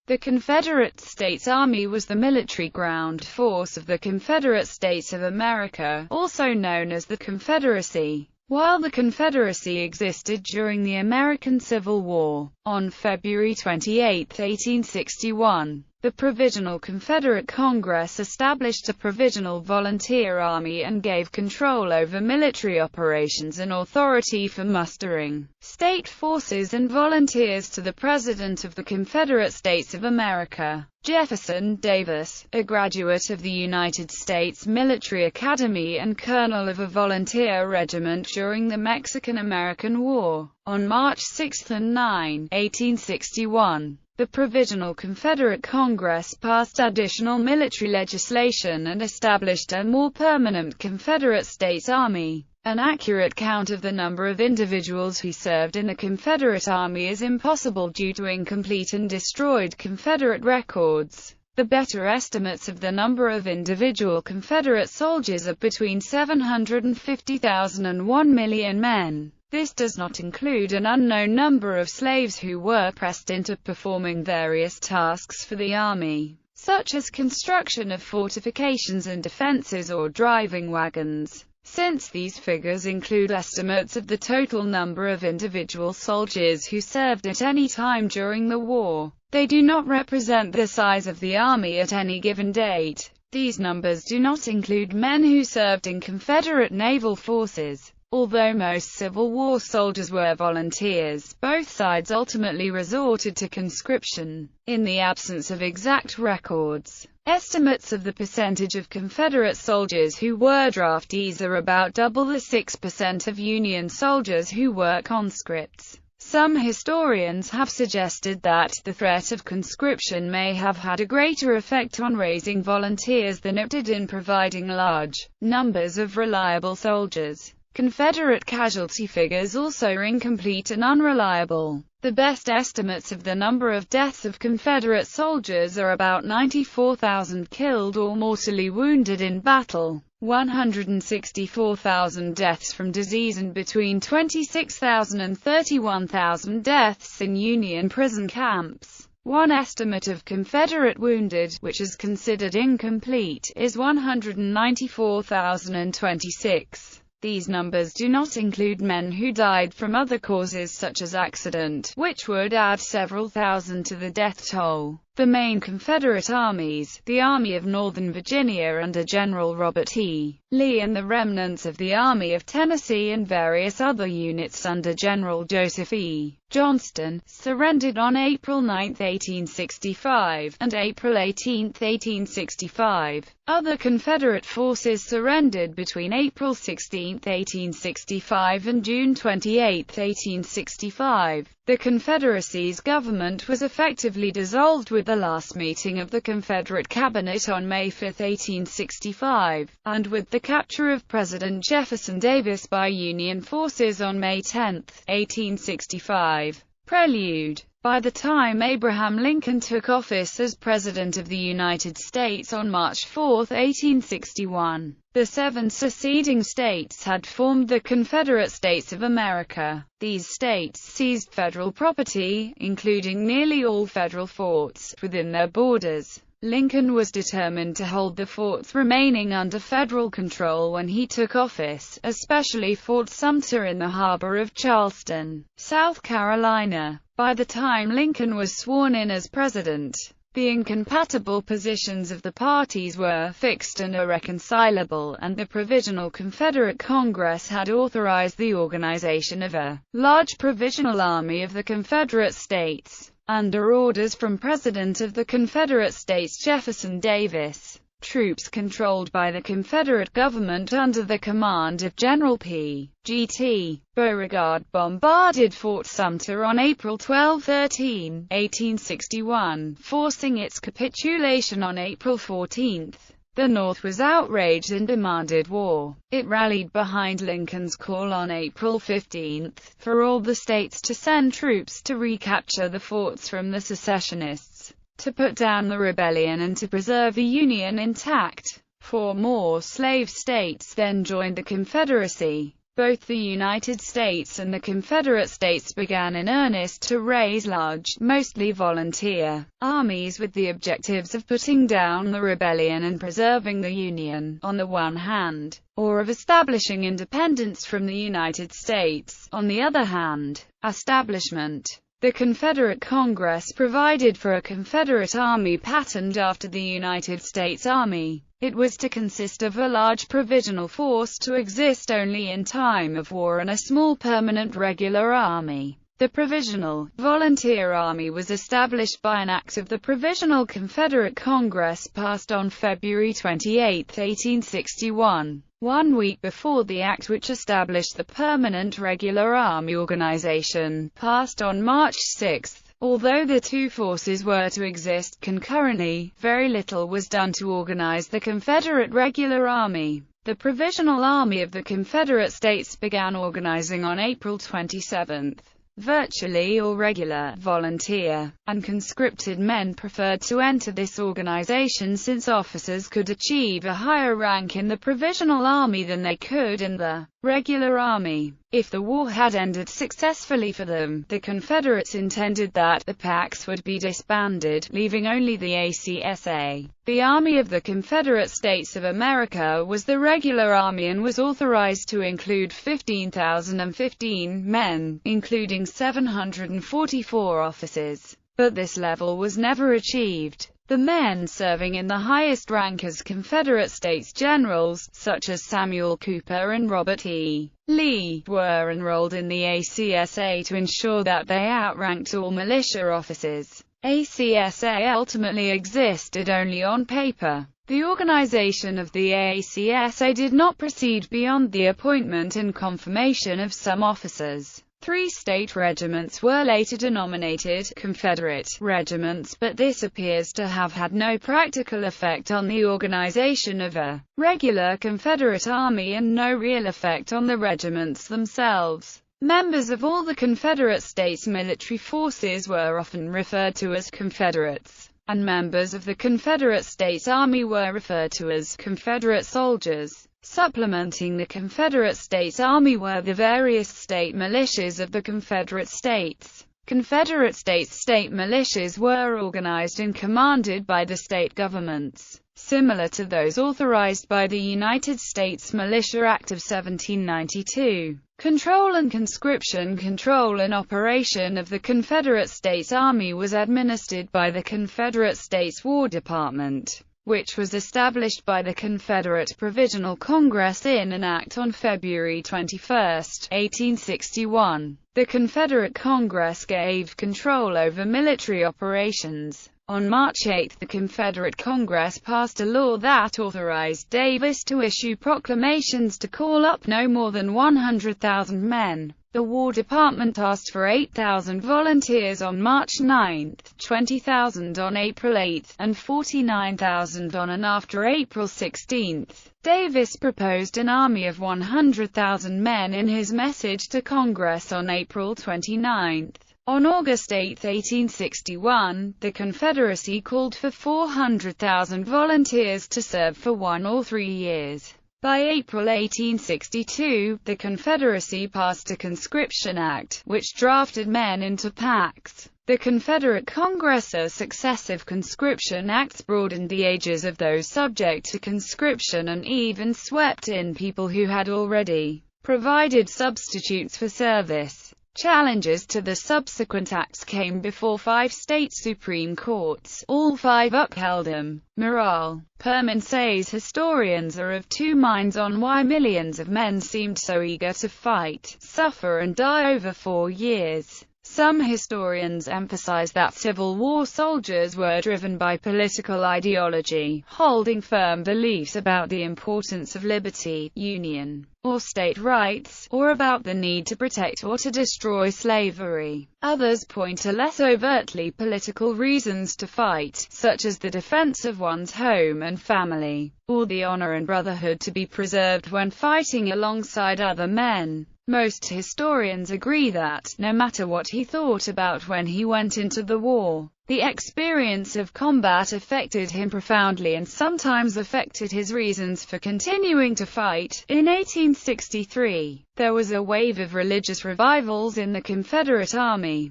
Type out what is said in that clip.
The Confederate States Army was the military ground force of the Confederate States of America, also known as the Confederacy. While the Confederacy existed during the American Civil War, on February 28, 1861, the Provisional Confederate Congress established a Provisional Volunteer Army and gave control over military operations and authority for mustering state forces and volunteers to the President of the Confederate States of America. Jefferson Davis, a graduate of the United States Military Academy and colonel of a volunteer regiment during the Mexican-American War, on March 6 and 9, 1861, the Provisional Confederate Congress passed additional military legislation and established a more permanent Confederate States Army. An accurate count of the number of individuals who served in the Confederate Army is impossible due to incomplete and destroyed Confederate records. The better estimates of the number of individual Confederate soldiers are between 750,000 and 1 million men. This does not include an unknown number of slaves who were pressed into performing various tasks for the Army, such as construction of fortifications and defenses or driving wagons. Since these figures include estimates of the total number of individual soldiers who served at any time during the war, they do not represent the size of the Army at any given date. These numbers do not include men who served in Confederate naval forces. Although most Civil War soldiers were volunteers, both sides ultimately resorted to conscription. In the absence of exact records, estimates of the percentage of Confederate soldiers who were draftees are about double the 6% of Union soldiers who were conscripts. Some historians have suggested that the threat of conscription may have had a greater effect on raising volunteers than it did in providing large numbers of reliable soldiers. Confederate casualty figures also are incomplete and unreliable. The best estimates of the number of deaths of Confederate soldiers are about 94,000 killed or mortally wounded in battle, 164,000 deaths from disease and between 26,000 and 31,000 deaths in Union prison camps. One estimate of Confederate wounded, which is considered incomplete, is 194,026. These numbers do not include men who died from other causes such as accident, which would add several thousand to the death toll. The main Confederate armies, the Army of Northern Virginia under General Robert E. Lee and the remnants of the Army of Tennessee and various other units under General Joseph E. Johnston, surrendered on April 9, 1865, and April 18, 1865. Other Confederate forces surrendered between April 16, 1865 and June 28, 1865. The Confederacy's government was effectively dissolved with the last meeting of the Confederate Cabinet on May 5, 1865, and with the capture of President Jefferson Davis by Union forces on May 10, 1865. Prelude. By the time Abraham Lincoln took office as President of the United States on March 4, 1861, the 7 seceding states had formed the Confederate States of America. These states seized federal property, including nearly all federal forts, within their borders. Lincoln was determined to hold the forts remaining under federal control when he took office, especially Fort Sumter in the harbor of Charleston, South Carolina. By the time Lincoln was sworn in as president, the incompatible positions of the parties were fixed and irreconcilable, and the Provisional Confederate Congress had authorized the organization of a large provisional army of the Confederate States. Under orders from President of the Confederate States Jefferson Davis, troops controlled by the Confederate government under the command of General P. G. T. Beauregard bombarded Fort Sumter on April 12–13, 1861, forcing its capitulation on April 14. The North was outraged and demanded war. It rallied behind Lincoln's call on April 15 for all the states to send troops to recapture the forts from the secessionists, to put down the rebellion and to preserve the Union intact. 4 more slave states then joined the Confederacy. Both the United States and the Confederate States began in earnest to raise large, mostly volunteer, armies with the objectives of putting down the rebellion and preserving the Union, on the one hand, or of establishing independence from the United States, on the other hand. Establishment. The Confederate Congress provided for a Confederate Army patterned after the United States Army. It was to consist of a large provisional force to exist only in time of war and a small permanent regular army. The Provisional Volunteer Army was established by an act of the Provisional Confederate Congress passed on February 28, 1861. 1 week before the act which established the Permanent Regular Army organization, passed on March 6. Although the two forces were to exist concurrently, very little was done to organize the Confederate Regular Army. The Provisional Army of the Confederate States began organizing on April 27. Virtually all regular, volunteer, and conscripted men preferred to enter this organization since officers could achieve a higher rank in the Provisional Army than they could in the regular army. If the war had ended successfully for them, the Confederates intended that the PACs would be disbanded, leaving only the ACSA. The Army of the Confederate States of America was the regular army and was authorized to include 15,015 men, including 744 officers. But this level was never achieved. The men serving in the highest rank as Confederate States generals, such as Samuel Cooper and Robert E. Lee, were enrolled in the ACSA to ensure that they outranked all militia officers. ACSA ultimately existed only on paper. The organization of the ACSA did not proceed beyond the appointment and confirmation of some officers. 3 state regiments were later denominated Confederate regiments, but this appears to have had no practical effect on the organization of a regular Confederate army and no real effect on the regiments themselves. Members of all the Confederate States military forces were often referred to as Confederates, and members of the Confederate States Army were referred to as Confederate soldiers. Supplementing the Confederate States Army were the various state militias of the Confederate States. Confederate States state militias were organized and commanded by the state governments, similar to those authorized by the United States Militia Act of 1792. Control and conscription. Control and operation of the Confederate States Army was administered by the Confederate States War Department, which was established by the Confederate Provisional Congress in an act on February 21, 1861. The Confederate Congress gave control over military operations. On March 8, the Confederate Congress passed a law that authorized Davis to issue proclamations to call up no more than 100,000 men. The War Department asked for 8,000 volunteers on March 9, 20,000 on April 8, and 49,000 on and after April 16. Davis proposed an army of 100,000 men in his message to Congress on April 29. On August 8, 1861, the Confederacy called for 400,000 volunteers to serve for 1 or 3 years. By April 1862, the Confederacy passed a Conscription Act, which drafted men into PACs. The Confederate Congress's successive conscription acts broadened the ages of those subject to conscription and even swept in people who had already provided substitutes for service. Challenges to the subsequent acts came before 5 state Supreme Courts. All 5 upheld them. Morale. Permin says historians are of 2 minds on why millions of men seemed so eager to fight, suffer and die over 4 years. Some historians emphasize that Civil War soldiers were driven by political ideology, holding firm beliefs about the importance of liberty, union, or state rights, or about the need to protect or to destroy slavery. Others point to less overtly political reasons to fight, such as the defense of one's home and family, or the honor and brotherhood to be preserved when fighting alongside other men. Most historians agree that, no matter what he thought about when he went into the war, The experience of combat affected him profoundly and sometimes affected his reasons for continuing to fight. In 1863, there was a wave of religious revivals in the Confederate Army.